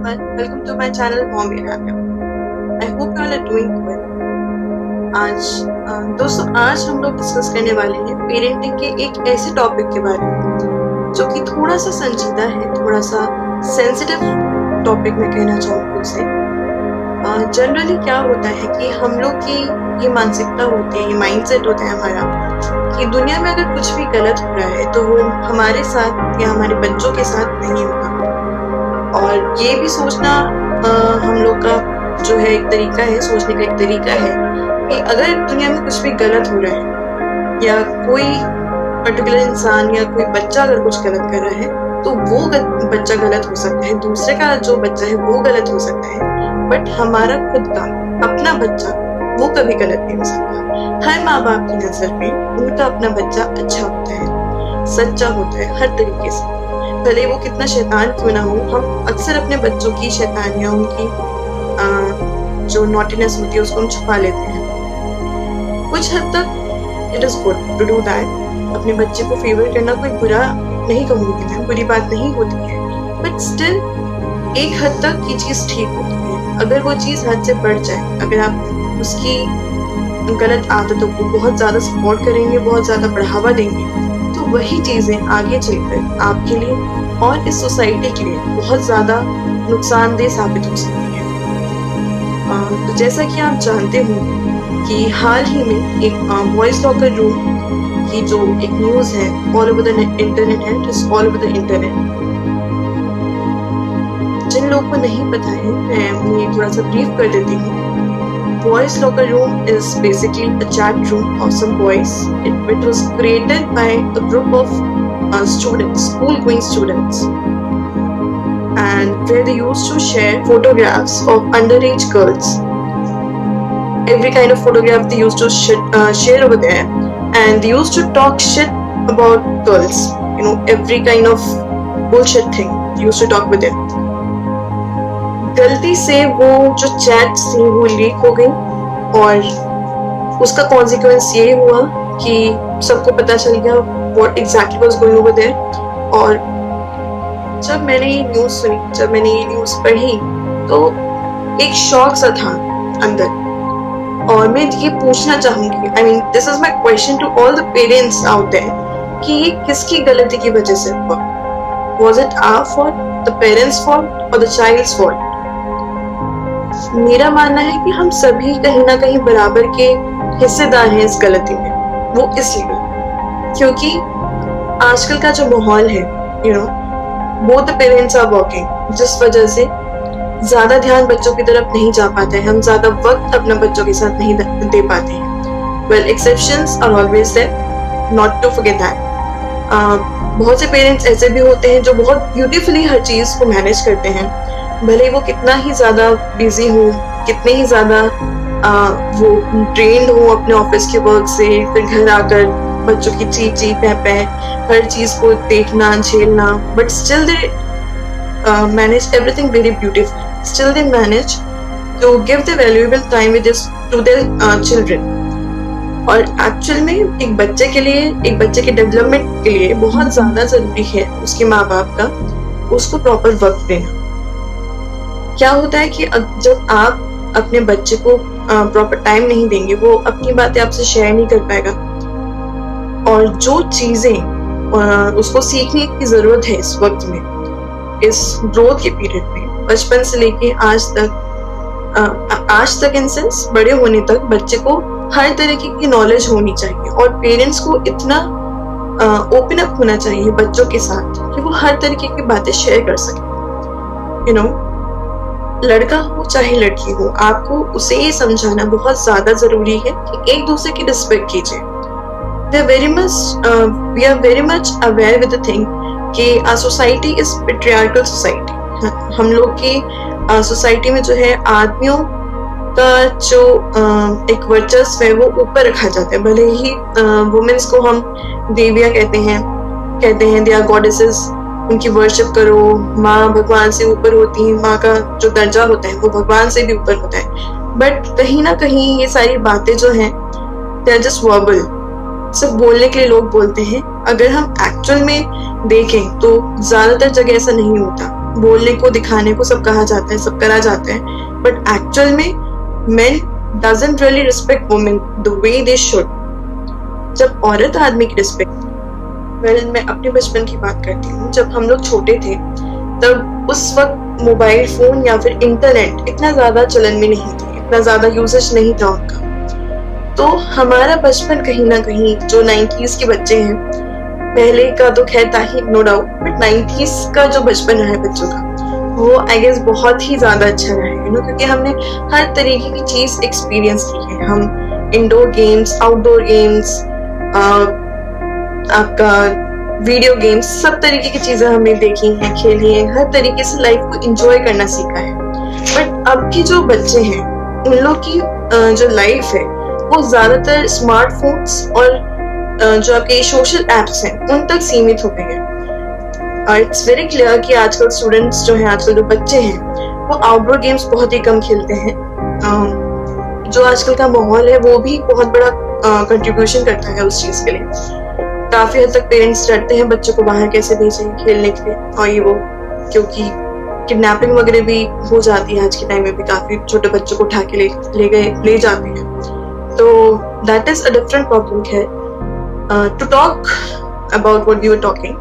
everyone, welcome to my channel Bombay Arabia. I hope you all are doing well. आज हम लोग discuss करने वाले हैं पेरेंटिंग के एक ऐसे टॉपिक के बारे में जो कि थोड़ा सा संजीदा है, थोड़ा सा सेंसिटिव टॉपिक में कहना चाहूँगी उसे। जनरली क्या होता है कि हम लोग की ये मानसिकता होती है, ये माइंडसेट होता है हमारा कि दुनिया में अगर कुछ भी गलत हो रहा है तो वो हमारे साथ या हमारे बच्चों के साथ नहीं होगा। और ये भी सोचना हम लोग का जो है एक तरीका है, सोचने का एक तरीका है कि अगर दुनिया में कुछ भी गलत हो रहा है या कोई पर्टिकुलर इंसान या कोई बच्चा अगर कुछ गलत कर रहा है तो वो बच्चा गलत हो सकता है, दूसरे का जो बच्चा है वो गलत हो सकता है, बट हमारा खुद का अपना बच्चा वो कभी गलत नहीं हो सकता। हर माँ बाप की नजर में उनका अपना बच्चा अच्छा होता है, सच्चा होता है हर तरीके से, भले वो कितना शैतान क्यों ना हो। हम अक्सर अपने बच्चों की शैतानियां, उनकी जो नॉटीनेस होती है उसको हम छुपा लेते हैं। कुछ हद तक it is good to do that. अपने बच्चे को फेवर करना कोई बुरा नहीं कहूँगी मैं, बुरी बात नहीं होती है, बट स्टिल एक हद तक ये चीज ठीक होती है। अगर वो चीज हद से बढ़ जाए, अगर आप उसकी गलत आदतों को बहुत ज्यादा सपोर्ट करेंगे, बहुत ज्यादा बढ़ावा देंगे, तो वही चीजें आगे चलकर आपके लिए और इस सोसाइटी के लिए बहुत ज्यादा नुकसानदेह साबित हो सकती है। तो जैसा कि आप जानते हो कि हाल ही में एक बॉयज लॉकर रूम की जो एक न्यूज है ऑल ओवर द इंटरनेट है, just all over the internet. जिन लोगों को नहीं पता है मैं उन्हें थोड़ा सा ब्रीफ कर देती हूँ। Boys locker room is basically a chat room of some boys. It was created by a group of students, school-going students, and where they used to share photographs of underage girls. Every kind of photograph they used to share over there, and they used to talk shit about girls. You know, every kind of bullshit thing they used to talk with them. गलती से वो जो chat थी वो leak हो गई और उसका कॉन्सिक्वेंस ये हुआ कि सबको पता चल गया what exactly was going over there. और जब मैंने ये न्यूज़ सुनी, जब मैंने ये न्यूज़ पढ़ी तो एक शॉक सा था अंदर। और मैं ये पूछना चाहूंगी, I mean this is my question to all the parents out there कि ये किसकी गलती की वजह से हुआ? Was it our fault, the parents fault और द चाइल्ड्स फॉल्ट? मेरा मानना है कि हम सभी कहीं ना कहीं बराबर के हिस्सेदार हैं इस गलती में। वो इसलिए क्योंकि आजकल का जो माहौल है, you know, both the parents are working, जिस वजह से ज्यादा ध्यान बच्चों की तरफ नहीं जा पाता है, हम ज्यादा वक्त अपने बच्चों के साथ नहीं दे पाते हैं। Well, exceptions are always there, not to forget that. बहुत से पेरेंट्स ऐसे भी होते हैं जो बहुत ब्यूटीफुली हर चीज को मैनेज करते हैं, भले वो कितना ही ज्यादा बिजी हो, कितने ही ज्यादा वो ट्रेंड हो अपने ऑफिस के वर्क से, फिर घर आकर बच्चों की ची पे हर चीज को देखना, झेलना, but still they manage everything very beautifully. Still they manage to give the valuable time with to their children. और एक्चुअल में एक बच्चे के लिए, एक बच्चे के डेवलपमेंट के लिए बहुत ज्यादा जरूरी है उसके माँ बाप का उसको प्रॉपर वक्त देना। क्या होता है कि जब आप अपने बच्चे को प्रॉपर टाइम नहीं देंगे, वो अपनी बातें आपसे शेयर नहीं कर पाएगा, और जो चीजें उसको सीखने की जरूरत है इस वक्त में, इस ग्रोथ के पीरियड में, बचपन से लेके आज तक इन सेंस बड़े होने तक बच्चे को हर तरीके की नॉलेज होनी चाहिए। और पेरेंट्स को इतना ओपन अप होना चाहिए बच्चों के साथ कि वो हर तरीके की बातें शेयर कर सके। यू नो, लड़का हो चाहे लड़की हो, आपको उसे ये समझाना बहुत ज्यादा जरूरी है कि एक दूसरे की रिस्पेक्ट कीजिए। We are very much aware with the thing कि our society is patriarchal society. हम लोग की सोसाइटी में जो है आदमियों का जो एक वर्चस्व है वो ऊपर रखा जाता है। भले ही वुमेन्स को हम देवियां कहते हैं दे आर गॉडेसेस, उनकी वर्शिप करो, माँ भगवान से ऊपर होती है, माँ का जो दर्जा होता है वो भगवान से भी ऊपर होता है। बट कहीं ना कहीं ये सारी बातें जो हैं दे आर जस्ट वर्बल, सिर्फ बोलने के लिए लोग बोलते हैं। अगर हम एक्चुअल में देखें तो ज्यादातर जगह ऐसा नहीं होता। बोलने को, दिखाने को सब कहा जाता है, सब करा जाता है, बट एक्चुअल में men doesn't really respect women the way they should. जब औरत आदमी की रिस्पेक्ट, मैं अपने बचपन की बात करती हूँ, जब हम लोग छोटे थे तब उस वक्त मोबाइल फोन या फिर इंटरनेट इतना ज्यादा चलन में नहीं थे, इतना ज्यादा यूजेज नहीं था उनका। तो हमारा बचपन कहीं ना कहीं, जो 90s के बच्चे हैं, पहले का तो खैर था ही नो डाउट, बट 90s का जो बचपन रहा है बच्चों का, वो आई गेस बहुत ही ज्यादा अच्छा रहा है, क्योंकि हमने हर तरीके की चीज एक्सपीरियंस की है। हम इंडोर गेम्स, आउटडोर गेम्स, आपका वीडियो गेम्स, सब तरीके की चीजें हमने देखी हैं, खेली हैं, हर तरीके से लाइफ को एंजॉय करना सीखा है। बट अब के जो बच्चे हैं, उन लोग की जो लाइफ है वो ज्यादातर स्मार्टफोन्स और जो आपके सोशल एप्स हैं उन तक सीमित हो गए हैं। और इट्स वेरी क्लियर कि आजकल स्टूडेंट्स जो हैं, आजकल जो बच्चे हैं, वो आउटडोर गेम्स बहुत ही कम खेलते हैं। जो आजकल का माहौल है वो भी बहुत बड़ा कंट्रीब्यूशन करता है उस चीज के लिए। काफी हद तक पेरेंट्स डरते हैं बच्चों को बाहर कैसे भेजें खेलने के लिए, और ये वो, क्योंकि किडनैपिंग वगैरह भी हो जाती है आज के टाइम में भी, काफी छोटे बच्चों को उठा के ले जाते हैं। तो that is a different problem है। To talk about what we were talking,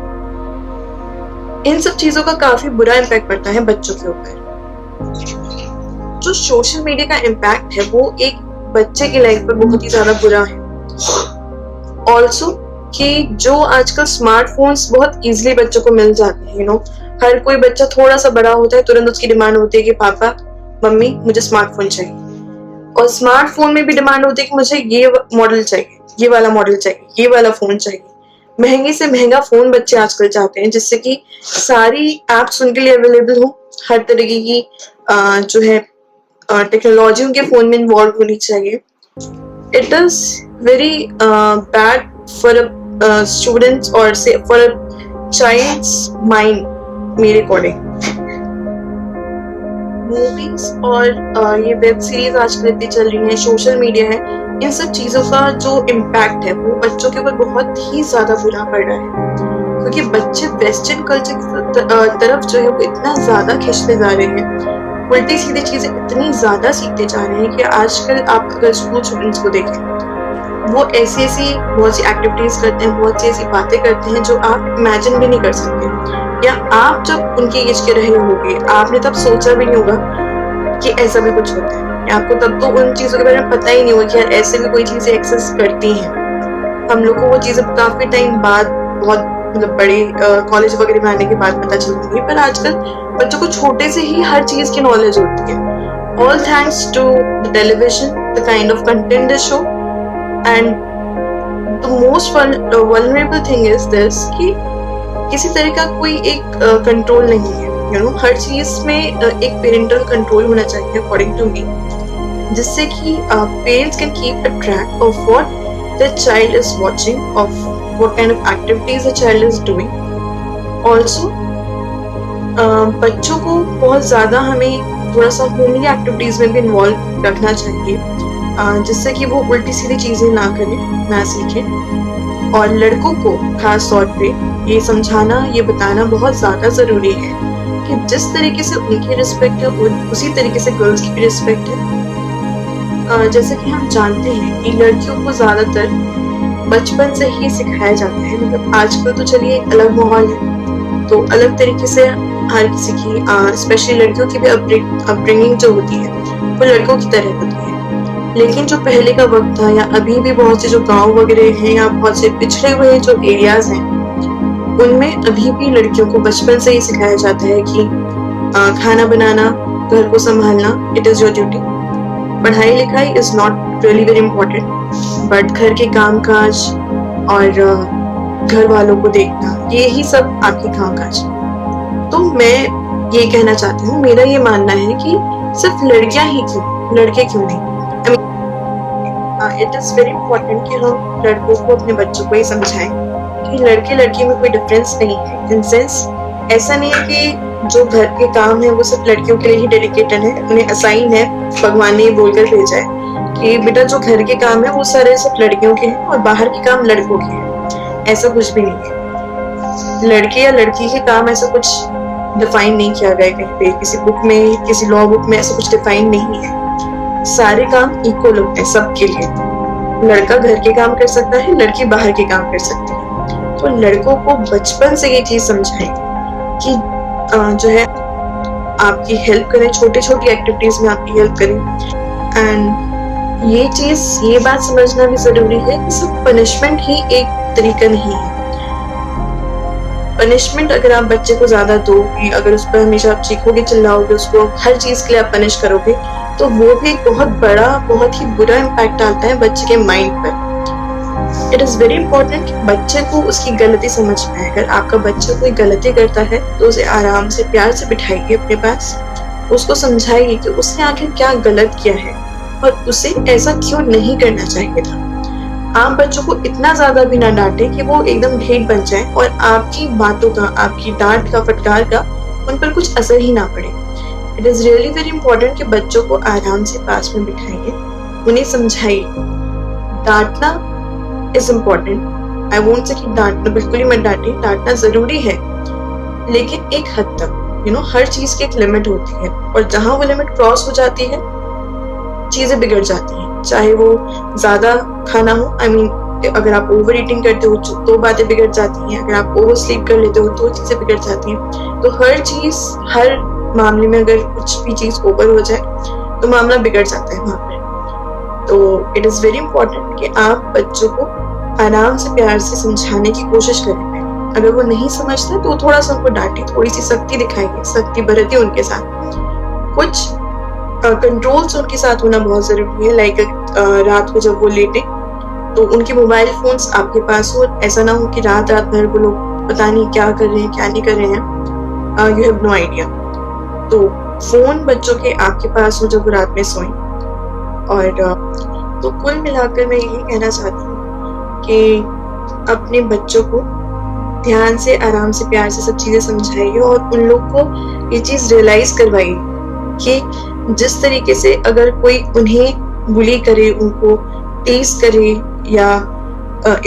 इन सब चीजों का काफी बुरा इम्पैक्ट पड़ता है बच्चों के ऊपर। जो सोशल मीडिया का इम्पैक्ट है वो एक बच्चे की लाइफ पर बहुत ही ज्यादा बुरा है। ऑल्सो कि जो आजकल स्मार्टफोन्स बहुत इजीली बच्चों को मिल जाते हैं, हर कोई बच्चा थोड़ा सा बड़ा होता है तुरंत उसकी डिमांड होती है कि पापा मम्मी मुझे स्मार्टफोन चाहिए, और स्मार्टफोन में भी डिमांड होती है कि मुझे ये मॉडल चाहिए, ये वाला मॉडल चाहिए, ये वाला फोन चाहिए। महंगे से महंगा फोन बच्चे आजकल चाहते हैं, जिससे कि सारी एप्स उनके लिए अवेलेबल हो, हर तरीके की जो है टेक्नोलॉजी उनके फोन में इन्वॉल्व होनी चाहिए। It is very bad for a students और से फॉर अ चाइल्ड्स माइंड। मेरे अकॉर्डिंग मूवीज और ये वेब सीरीज आजकल इतनी चल रही है, सोशल मीडिया है, इन सब चीजों का जो इम्पैक्ट है वो बच्चों के ऊपर बहुत ही ज्यादा बुरा पड़ रहा है, क्योंकि बच्चे वेस्टर्न कल्चर की तरफ जो है वो इतना ज्यादा खींचते जा रहे हैं, उल्टी सीधी चीजें इतनी ज्यादा सीखते जा रहे हैं कि आजकल आप अगर स्कूल स्टूडेंट्स को देखें, वो ऐसी बहुत सी एक्टिविटीज करते हैं, बहुत सी ऐसी बातें करते हैं जो आप इमेजिन भी नहीं कर सकते, या आप जब उनके एज के रहे होंगे आपने तब सोचा भी नहीं होगा कि ऐसा भी कुछ होता है, या आपको तब तो उन चीजों के बारे में पता ही नहीं होगा कि यार ऐसे भी कोई चीजें एक्सेस करती हैं। हम लोग को वो चीजें काफी टाइम बाद, बहुत मतलब बड़े कॉलेज वगैरह में आने के बाद पता चलती है, पर आजकल बच्चों को छोटे से ही हर चीज की नॉलेज होती है, all thanks to the television, the kind of content they show. And the most vulnerable thing is this कि किसी तरह का कोई एक कंट्रोल नहीं है, हर चीज में एक पेरेंटल कंट्रोल होना चाहिए अकॉर्डिंग टू मी, जिससे कि parents can keep a track of what the child is watching, of what kind of activities the child is doing. Also बच्चों को बहुत ज्यादा हमें थोड़ा सा होमली एक्टिविटीज में भी इन्वॉल्व रखना चाहिए, जिससे कि वो उल्टी सीधी चीजें ना करें, ना सीखें। और लड़कों को खास तौर पे ये समझाना, ये बताना बहुत ज्यादा जरूरी है कि जिस तरीके से उनकी रिस्पेक्ट है उसी तरीके से गर्ल्स की भी रिस्पेक्ट है। जैसे कि हम जानते हैं कि लड़कियों को ज्यादातर बचपन से ही सिखाया जाता है, मतलब आजकल तो चलिए अलग माहौल है, तो अलग तरीके से हर किसी की, स्पेशली लड़कियों की भी अपब्रिंगिंग जो होती है वो लड़कों की तरह होती है। लेकिन जो पहले का वक्त था, या अभी भी बहुत से जो गांव वगैरह हैं या बहुत से पिछड़े हुए जो एरियाज हैं, उनमें अभी भी लड़कियों को बचपन से ही सिखाया जाता है कि खाना बनाना, घर को संभालना, इट इज योर ड्यूटी। पढ़ाई लिखाई is not really very important, but घर के काम काज और घर वालों को देखना, ये ही सब आपके काम काज। तो मैं ये कहना चाहती हूँ, मेरा ये मानना है कि सिर्फ लड़कियां ही क्यों, लड़के क्यों नहीं। इट इज वेरी इंपॉर्टेंट कि हम लड़कों को, अपने बच्चों को ये समझाएं कि लड़के लड़की में कोई डिफरेंस नहीं है। इन सेंस ऐसा नहीं है कि जो घर के काम है वो सिर्फ लड़कियों के लिए ही डेडिकेटेड है, उन्हें असाइन है, भगवान ने बोलकर भेजा है कि बेटा जो घर के काम है वो सारे सिर्फ लड़कियों के हैं और बाहर के काम लड़कों के हैं। ऐसा कुछ भी नहीं है, लड़के या लड़की के काम ऐसा कुछ डिफाइन नहीं किया गया कहीं पे, किसी बुक में, किसी लॉ बुक में ऐसा कुछ डिफाइन नहीं है। सारे काम इक्वल होते हैं सबके लिए। लड़का घर के काम कर सकता है, लड़की बाहर के काम कर सकती है। तो लड़कों को बचपन से ये चीज समझाएं कि जो है आपकी हेल्प करें, छोटी छोटी एक्टिविटीज में आपकी हेल्प करें। एंड ये बात समझना भी जरूरी है कि सिर्फ पनिशमेंट ही एक तरीका नहीं है। पनिशमेंट अगर आप बच्चे को ज्यादा दोगे, अगर उस पर हमेशा आप चीखोगे, चिल्लाओगे, उसको हर चीज के लिए आप पनिश करोगे, तो वो भी एक बहुत बड़ा, बहुत ही बुरा इम्पैक्ट डालता है बच्चे के माइंड पर। इट इज वेरी इंपॉर्टेंट कि बच्चे को उसकी गलती समझ पाए। अगर आपका बच्चा कोई गलती करता है तो उसे आराम से, प्यार से बिठाइए अपने पास, उसको समझाइए कि उसने आखिर क्या गलत किया है और उसे ऐसा क्यों नहीं करना चाहिए था। आप बच्चों को इतना ज्यादा भी ना डांटे कि वो एकदम ढेर बन जाए और आपकी बातों का, आपकी डांट का, फटकार का उन पर कुछ असर ही ना पड़े। It is really very important कि बच्चों को आराम से पास में बिठाइए, उन्हें समझाइए। डांटना is important. I won't say कि डांटना, बिल्कुल ही मत डांटिए, डांटना जरूरी है, लेकिन एक हद तक। हर चीज की एक लिमिट होती है, और जहां वो लिमिट क्रॉस हो जाती है चीजें बिगड़ जाती हैं। चाहे वो ज्यादा खाना हो, अगर आप ओवर ईटिंग करते हो तो बातें बिगड़ जाती हैं, अगर आप ओवर स्लीप कर लेते हो तो चीजें बिगड़ जाती हैं। तो हर चीज, हर मामले में अगर कुछ भी चीज ओवर हो जाए तो मामला बिगड़ जाता है वहां पे। तो इट इज वेरी इंपॉर्टेंट कि आप बच्चों को आराम से, प्यार से समझाने की कोशिश करें। अगर वो नहीं समझते तो थोड़ा सा उनको डांटिए, थोड़ी सी सख्ती दिखाइए, सख्ती बरतिए उनके साथ। कुछ कंट्रोल्स उनके साथ होना बहुत जरूरी है। लाइक रात को जब वो लेटे तो उनके मोबाइल फोन्स आपके पास हो। ऐसा ना हो कि रात भर वो लोग पता नहीं क्या कर रहे हैं, क्या नहीं कर रहे हैं, यू हैव नो आइडिया। तो फोन बच्चों के आपके पास हो जब वो रात में सोएं। और तो कुल मिलाकर मैं यही कहना चाहती हूँ कि अपने बच्चों को ध्यान से, आराम से, प्यार से सब चीजें समझाइए और उन लोग को ये चीज रियलाइज करवाइए कि जिस तरीके से अगर कोई उन्हें बुली करे, उनको टीज करे या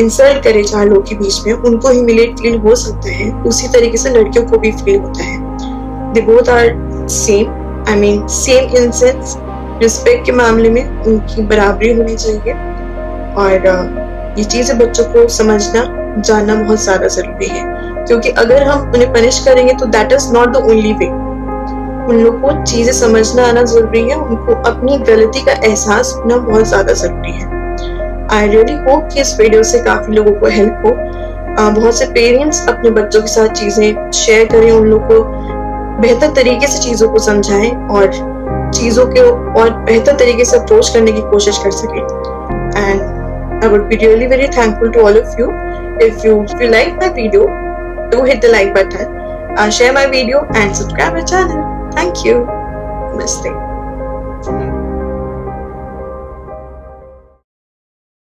इंसल्ट करे चार लोग के बीच में, उनको ह्यूमिलिएट फील हो सकता है, उसी तरीके से लड़कियों को भी फील होता है। They both are same, same in sense. Respect के मामले में उनकी बराबरी होनी चाहिए। और ये चीजें बच्चों को समझना, जानना बहुत ज्यादा जरूरी है, क्योंकि अगर हम उन्हें पनिश करेंगे तो that is not the only way. उन लोग को चीजें समझना आना जरूरी है, उनको अपनी गलती का एहसास होना बहुत ज्यादा जरूरी है। आई रियली होप कि इस वीडियो से काफी लोगों को हेल्प हो। बहुत से पेरेंट्स अपने बच्चों के साथ चीजें शेयर करें, उन लोग को बेहतर तरीके से चीजों को समझाएं और चीजों के और बेहतर तरीके से अप्रोच करने की कोशिश कर सकें। And I would be really very thankful to all of you if you like my video, do hit the like button, share my video and subscribe my channel. Thank you. Namaste.